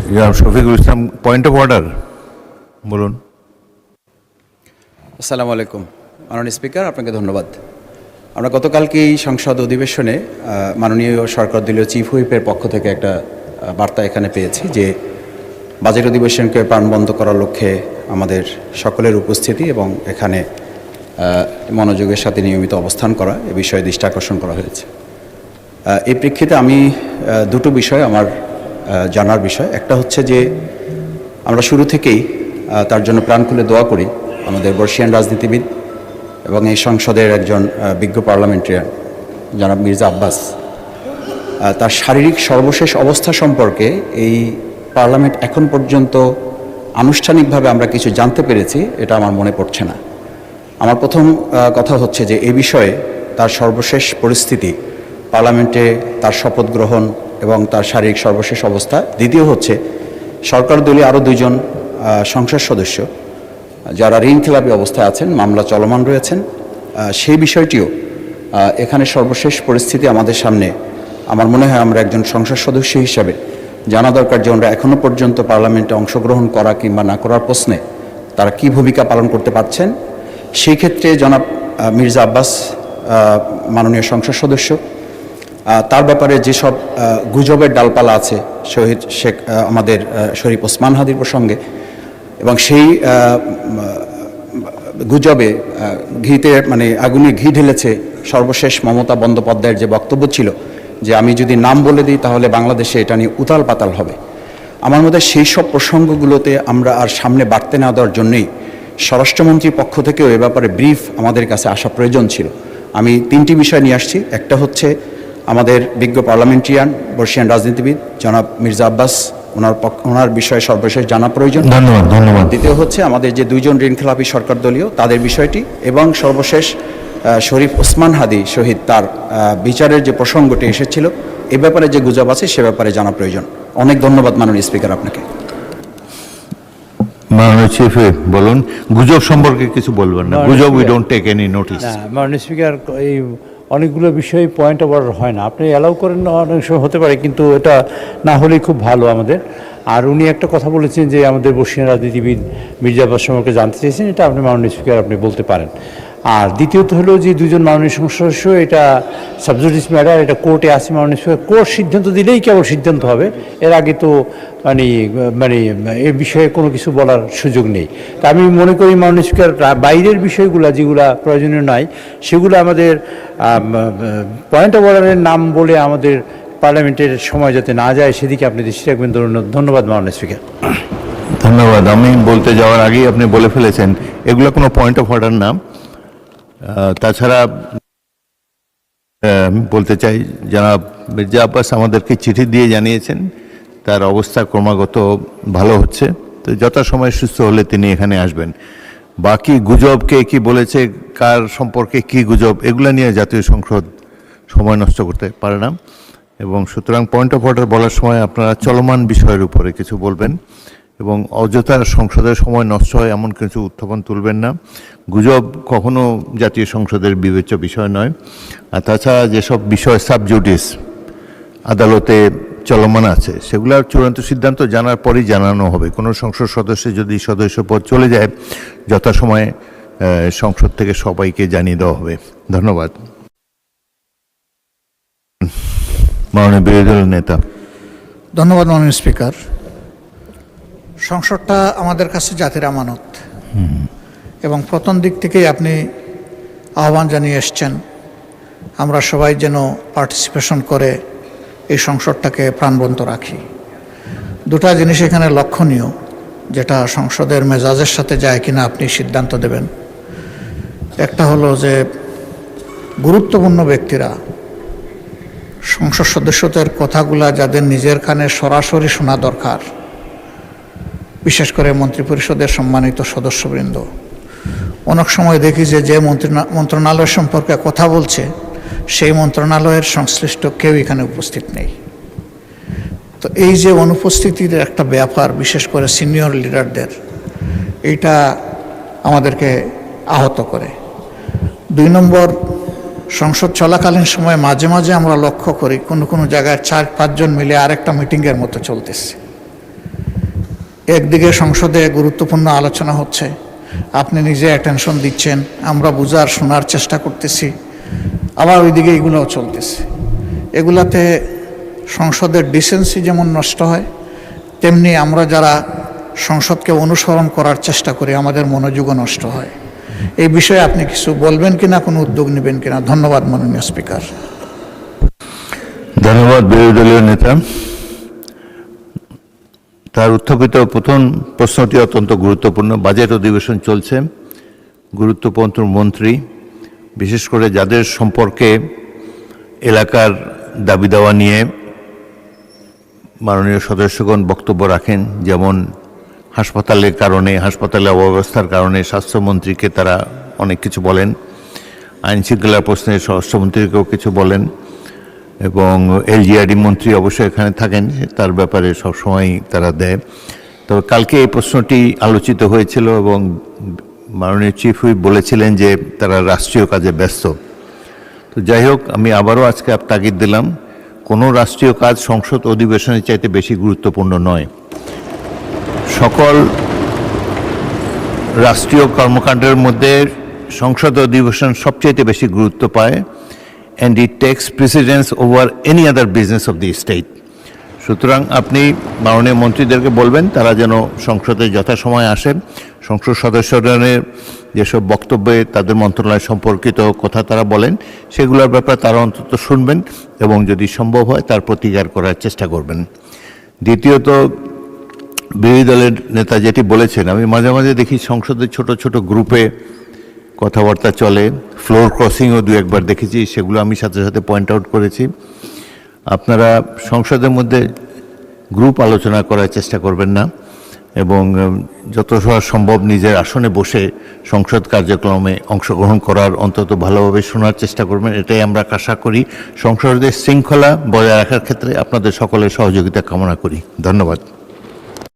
Shafiqul Islam, point of order বলুন। আসসালামু আলাইকুম মাননীয় স্পিকার, আপনাকে ধন্যবাদ। আমরা গতকালকেই সংসদ অধিবেশনে মাননীয় সরকার দলীয় চিফ হুইপের পক্ষ থেকে একটা বার্তা এখানে পেয়েছি যে বাজেট অধিবেশনকে প্রাণবন্ত করার লক্ষ্যে আমাদের সকলের উপস্থিতি এবং এখানে মনোযোগের সাথে নিয়মিত অবস্থান করা এ বিষয়ে দৃষ্টি আকর্ষণ করা হয়েছে। এই প্রেক্ষিতে আমি দুটো বিষয় আমার জানার বিষয়। একটা হচ্ছে যে আমরা শুরু থেকেই তার জন্য প্রাণ খুলে দোয়া করি আমাদের বর্ষিয়ান রাজনীতিবিদ এবং এই সংসদের একজন বিজ্ঞ পার্লামেন্টারিয়ান জনাব মির্জা আব্বাস, তার শারীরিক সর্বশেষ অবস্থা সম্পর্কে এই পার্লামেন্ট এখন পর্যন্ত আনুষ্ঠানিকভাবে আমরা কিছু জানতে পেরেছি এটা আমার মনে পড়ছে না। আমার প্রথম কথা হচ্ছে যে এই বিষয়ে তার সর্বশেষ পরিস্থিতি, পার্লামেন্টে তার শপথ গ্রহণ এবং তার শারীরিক সর্বশেষ অবস্থা। দ্বিতীয় হচ্ছে সরকার দলীয় আরও দুইজন সংসদ সদস্য যারা ঋণখেলাপি অবস্থায় আছেন, মামলা চলমান রয়েছেন, সেই বিষয়টিও এখানে সর্বশেষ পরিস্থিতি আমাদের সামনে। আমার মনে হয় আমরা একজন সংসদ সদস্য হিসাবে জানা দরকার যে ওনারা এখনও পর্যন্ত পার্লামেন্টে অংশগ্রহণ করা কিংবা না করার প্রশ্নে তারা কী ভূমিকা পালন করতে পারছেন। সেই ক্ষেত্রে জনাব মির্জা আব্বাস মাননীয় সংসদ সদস্য, তার ব্যাপারে যেসব গুজবের ডালপালা আছে শহীদ শেখ আমাদের শরীফ ওসমান হাদির প্রসঙ্গে, এবং সেই গুজবে ঘিতে মানে আগুনে ঘি ঢেলেছে সর্বশেষ মমতা বন্দ্যোপাধ্যায়ের যে বক্তব্য ছিল যে আমি যদি নাম বলে দিই তাহলে বাংলাদেশে এটা নিয়ে উতাল পাতাল হবে। আমার মধ্যে সেই সব প্রসঙ্গগুলোতে আমরা আর সামনে বাড়তে না দেওয়ার জন্যই স্বরাষ্ট্রমন্ত্রীর পক্ষ থেকেও এ ব্যাপারে ব্রিফ আমাদের কাছে আসা প্রয়োজন ছিল। আমি তিনটি বিষয় নিয়ে আসছি। একটা হচ্ছে আমাদের বিজ্ঞ পার্লামেন্টারিয়ান বর্ষিয়ান রাজনীতিবিদ জনাব মির্জা আব্বাস, ওনার বিষয়ে সর্বশেষ জানা প্রয়োজন। ধন্যবাদ। দ্বিতীয় হচ্ছে আমাদের যে দুইজন ঋণখেলাপি সরকার দলীয় তাদের বিষয়টি, এবং সর্বশেষ শরীফ ওসমান হাদি শহীদ, তার বিচারের যে প্রসঙ্গটি এসেছিল এ ব্যাপারে যে গুজব আছে সে ব্যাপারে জানা প্রয়োজন। অনেক ধন্যবাদ মাননীয় স্পিকার আপনাকে। মাননীয় চিফ বলুন, গুজব সম্পর্কে কিছু বলবেন না? গুজব we don't take any notice. মাননীয় স্পিকার, এই অনেকগুলো বিষয় পয়েন্ট অফ অর্ডার হয় না, আপনি অ্যালাউ করেন, অনেক সময় হতে পারে, কিন্তু এটা না হলেই খুব ভালো আমাদের। আর উনি একটা কথা বলেছেন যে আমাদের বর্ষিয়ান রাজনীতিবিদ মির্জা আব্বাস সম্পর্কে জানতে চেয়েছেন, এটা আপনি মাননীয় স্পিকার আপনি বলতে পারেন। আর দ্বিতীয়ত হলো যে দুজন মাননীয় সংসদ সদস্য, এটা সাবজুডিস ম্যাটার, এটা কোর্টে আছে। মাননীয় স্পিকার কোর্ট সিদ্ধান্ত দিলেই কেবল সিদ্ধান্ত হবে, এর আগে তো মানে মানে এ বিষয়ে কোনো কিছু বলার সুযোগ নেই। তা আমি মনে করি মাননীয় স্পিকার বাইরের বিষয়গুলো যেগুলো প্রয়োজনীয় নয় সেগুলো আমাদের পয়েন্ট অফ অর্ডারের নাম বলে আমাদের পার্লামেন্টের সময় যাতে না যায় সেদিকে আপনি দৃষ্টি রাখবেন। ধন্যবাদ মাননীয় স্পিকার। ধন্যবাদ। আমি বলতে যাওয়ার আগেই আপনি বলে ফেলেছেন এগুলো কোনো পয়েন্ট অফ অর্ডার না। তাছাড়া বলতে চাই জনাব মির্জা আব্বাস আমাদেরকে চিঠি দিয়ে জানিয়েছেন তার অবস্থা ক্রমাগত ভালো হচ্ছে, তো যথাসময়ে সুস্থ হলে তিনি এখানে আসবেন। বাকি গুজব কে কী বলেছে, কার সম্পর্কে কী গুজব, এগুলো নিয়ে জাতীয় সংসদ সময় নষ্ট করতে পারে না, এবং সুতরাং পয়েন্ট অফ অর্ডার বলার সময় আপনারা চলমান বিষয়ের উপরে কিছু বলবেন এবং অযথা সংসদের সময় নষ্ট হয় এমন কিছু উত্থাপন তুলবেন না। গুজব কখনো জাতীয় সংসদের বিবেচ্য বিষয় নয়। আর তাছাড়া যেসব বিষয় সাবজুডিস আদালতে চলমান আছে সেগুলোর চূড়ান্ত সিদ্ধান্ত জানার পরই জানানো হবে। কোনো সংসদ সদস্য যদি সদস্য পদ চলে যায় যথাসময়ে সংসদ থেকে সবাইকে জানিয়ে দেওয়া হবে। ধন্যবাদ। মাননীয় বিরোধী দল নেতা। ধন্যবাদ মাননীয় স্পিকার। সংসদটা আমাদের কাছে জাতির আমানত, এবং প্রথম দিক থেকেই আপনি আহ্বান জানিয়ে এসছেন আমরা সবাই যেন পার্টিসিপেশন করে এই সংসদটাকে প্রাণবন্ত রাখি। দুটা জিনিস এখানে লক্ষণীয়, যেটা সংসদের মেজাজের সাথে যায় কিনা আপনি সিদ্ধান্ত দেবেন। একটা হলো যে গুরুত্বপূর্ণ ব্যক্তিরা সংসদ সদস্যদের কথাগুলা যাদের নিজের কানে সরাসরি শোনা দরকার, বিশেষ করে মন্ত্রিপরিষদের সম্মানিত সদস্যবৃন্দ, অনেক সময় দেখি যে মন্ত্রণালয় সম্পর্কে কথা বলছে সেই মন্ত্রণালয়ের সংশ্লিষ্ট কেউ এখানে উপস্থিত নেই। তো এই যে অনুপস্থিতির একটা ব্যাপার, বিশেষ করে সিনিয়র লিডারদের, এইটা আমাদেরকে আহত করে। 2 নম্বর, সংসদ চলাকালীন সময় মাঝে মাঝে আমরা লক্ষ্য করি কোনো জায়গায় 4-5 জন মিলে আরেকটা মিটিংয়ের মতো চলতেছে। একদিকে সংসদে গুরুত্বপূর্ণ আলোচনা হচ্ছে, আপনি নিজে অ্যাটেনশন দিচ্ছেন, আমরা বুঝার শোনার চেষ্টা করতেছি, আবার ওইদিকে এগুলোও চলতেছে। এগুলাতে সংসদের ডিসেন্সি যেমন নষ্ট হয়, তেমনি আমরা যারা সংসদকে অনুসরণ করার চেষ্টা করি আমাদের মনোযোগও নষ্ট হয়। এই বিষয়ে আপনি কিছু বলবেন কিনা, কোনো উদ্যোগ নেবেন কিনা? ধন্যবাদ মাননীয় স্পিকার। ধন্যবাদ বিরোধী দলীয় নেতা। তার উত্থাপিত প্রথম প্রশ্নটি অত্যন্ত গুরুত্বপূর্ণ। বাজেট অধিবেশন চলছে, গুরুত্বপূর্ণ মন্ত্রী, বিশেষ করে যাদের সম্পর্কে এলাকার দাবি দাওয়া নিয়ে মাননীয় সদস্যগণ বক্তব্য রাখেন, যেমন হাসপাতালের কারণে, হাসপাতালের অব্যবস্থার কারণে স্বাস্থ্যমন্ত্রীকে তারা অনেক কিছু বলেন, আইন শৃঙ্খলার প্রশ্নে স্বরাষ্ট্রমন্ত্রীকেও কিছু বলেন, এবং এলজিআরডি মন্ত্রী অবশ্যই এখানে থাকেন, তার ব্যাপারে সবসময় তারা দেয়। তবে কালকে এই প্রশ্নটি আলোচিত হয়েছিল এবং মাননীয় চিফ হুইপ বলেছিলেন যে তারা রাষ্ট্রীয় কাজে ব্যস্ত। তো যাই হোক, আমি আবারও আজকে তাগিদ দিলাম, কোনো রাষ্ট্রীয় কাজ সংসদ অধিবেশনের চাইতে বেশি গুরুত্বপূর্ণ নয়। সকল রাষ্ট্রীয় কর্মকাণ্ডের মধ্যে সংসদ অধিবেশন সবচাইতে বেশি গুরুত্ব পায়, and it takes precedence over any other business of the state. সুতরাং আপনি মাননীয় মন্ত্রীদেরকে বলবেন তারা যেন সংসদে যথাসময়ে আসেন, সংসদ সদস্যদের যেসব বক্তব্যে তাদের মন্ত্রণালয় সম্পর্কিত কথা তারা বলেন সেগুলোর ব্যাপারে তারা অন্তত শুনবেন এবং যদি সম্ভব হয় তার প্রতিকার করার চেষ্টা করবেন। দ্বিতীয়ত, বিরোধী দলের নেতা যেটি বলেছেন, আমি মাঝে মাঝে দেখি সংসদের ছোট ছোট গ্রুপে কথাবার্তা চলে, ফ্লোর ক্রসিংও দু একবার দেখেছি, সেগুলো আমি সাথে সাথে পয়েন্ট আউট করেছি। আপনারা সংসদের মধ্যে গ্রুপ আলোচনা করার চেষ্টা করবেন না এবং যত সম্ভব নিজের আসনে বসে সংসদ কার্যক্রমে অংশগ্রহণ করার, অন্তত ভালোভাবে শোনার চেষ্টা করবেন। এটাই আমরা আশা করি। সংসদের শৃঙ্খলা বজায় রাখার ক্ষেত্রে আপনাদের সকলের সহযোগিতা কামনা করি। ধন্যবাদ।